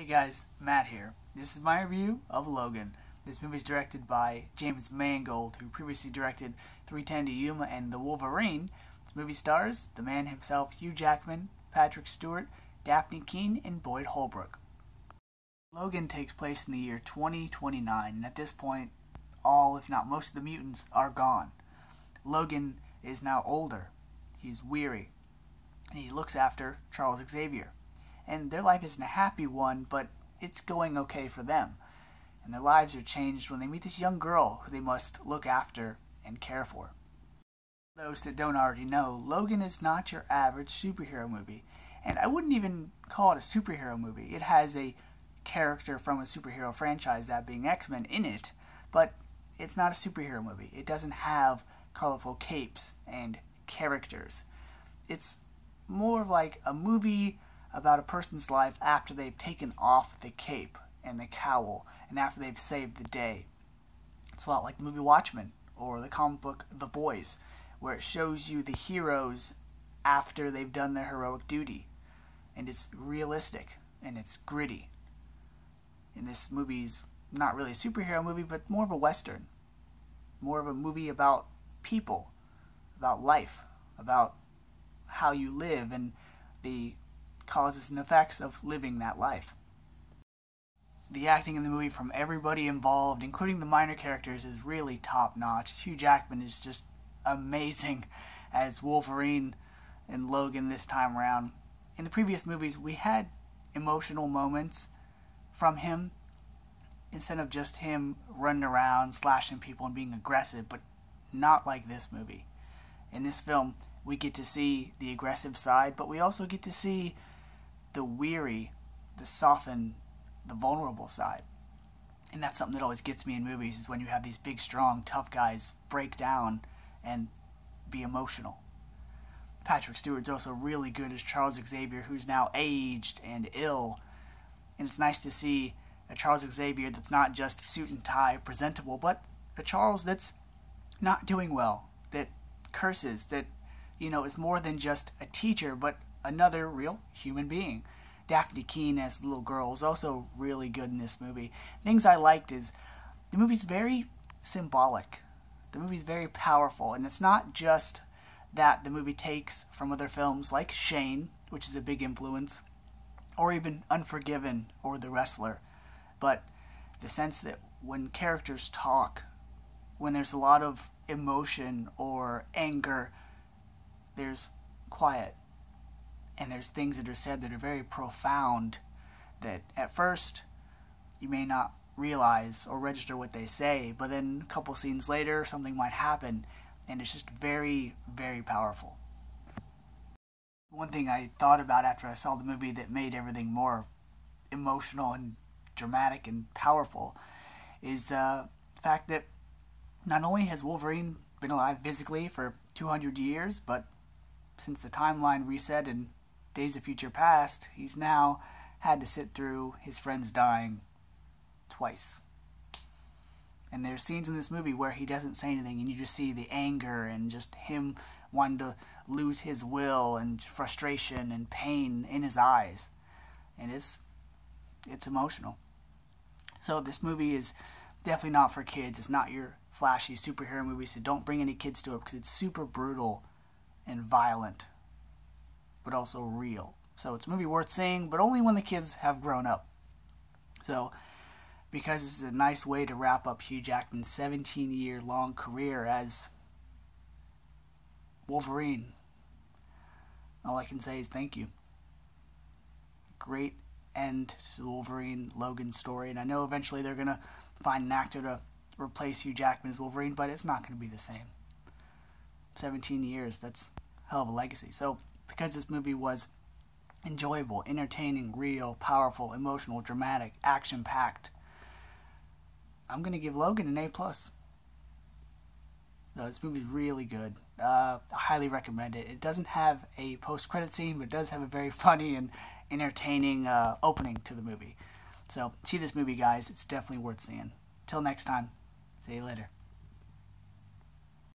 Hey guys, Matt here. This is my review of Logan. This movie is directed by James Mangold, who previously directed 3:10 to Yuma and The Wolverine. This movie stars the man himself, Hugh Jackman, Patrick Stewart, Daphne Keane, and Boyd Holbrook. Logan takes place in the year 2029, and at this point, all, if not most of the mutants are gone. Logan is now older, he's weary, and he looks after Charles Xavier. And their life isn't a happy one, but it's going okay for them. And their lives are changed when they meet this young girl who they must look after and care for. For those that don't already know, Logan is not your average superhero movie. And I wouldn't even call it a superhero movie. It has a character from a superhero franchise, that being X-Men, in it, but it's not a superhero movie. It doesn't have colorful capes and characters. It's more of like a movie about a person's life after they've taken off the cape and the cowl and after they've saved the day. It's a lot like the movie Watchmen or the comic book The Boys, where it shows you the heroes after they've done their heroic duty. And it's realistic and it's gritty. And this movie's not really a superhero movie, but more of a Western. More of a movie about people, about life, about how you live and the causes and effects of living that life. The acting in the movie from everybody involved, including the minor characters, is really top-notch. Hugh Jackman is just amazing as Wolverine and Logan this time around. In the previous movies, we had emotional moments from him instead of just him running around, slashing people and being aggressive, but not like this movie. In this film, we get to see the aggressive side, but we also get to see the weary, the softened, the vulnerable side. And that's something that always gets me in movies, is when you have these big, strong, tough guys break down and be emotional. Patrick Stewart's also really good as Charles Xavier, who's now aged and ill. And it's nice to see a Charles Xavier that's not just suit and tie, presentable, but a Charles that's not doing well, that curses, that, is more than just a teacher, but another real human being. Daphne Keane as the little girl is also really good in this movie. Things I liked is the movie's very symbolic. The movie's very powerful, and it's not just that the movie takes from other films like Shane, which is a big influence, or even Unforgiven or The Wrestler, but the sense that when characters talk, when there's a lot of emotion or anger, there's quiet. And there's things that are said that are very profound that at first you may not realize or register what they say, but then a couple scenes later something might happen and it's just very, very powerful. One thing I thought about after I saw the movie that made everything more emotional and dramatic and powerful is the fact that not only has Wolverine been alive physically for 200 years, but since the timeline reset and Days of Future Past, he's now had to sit through his friends dying twice. And there's scenes in this movie where he doesn't say anything and you just see the anger and just him wanting to lose his will and frustration and pain in his eyes. And it's emotional. So this movie is definitely not for kids. It's not your flashy superhero movie, so don't bring any kids to it because it's super brutal and violent, but also real. So it's a movie worth seeing, but only when the kids have grown up. So, because this is a nice way to wrap up Hugh Jackman's 17-year-long career as Wolverine, all I can say is thank you. Great end to the Wolverine Logan story, and I know eventually they're going to find an actor to replace Hugh Jackman as Wolverine, but it's not going to be the same. 17 years, that's a hell of a legacy. So, because this movie was enjoyable, entertaining, real, powerful, emotional, dramatic, action-packed, I'm going to give Logan an A+. This movie's really good. I highly recommend it. It doesn't have a post-credit scene, but it does have a very funny and entertaining opening to the movie. So, see this movie, guys. It's definitely worth seeing. Till next time, see you later.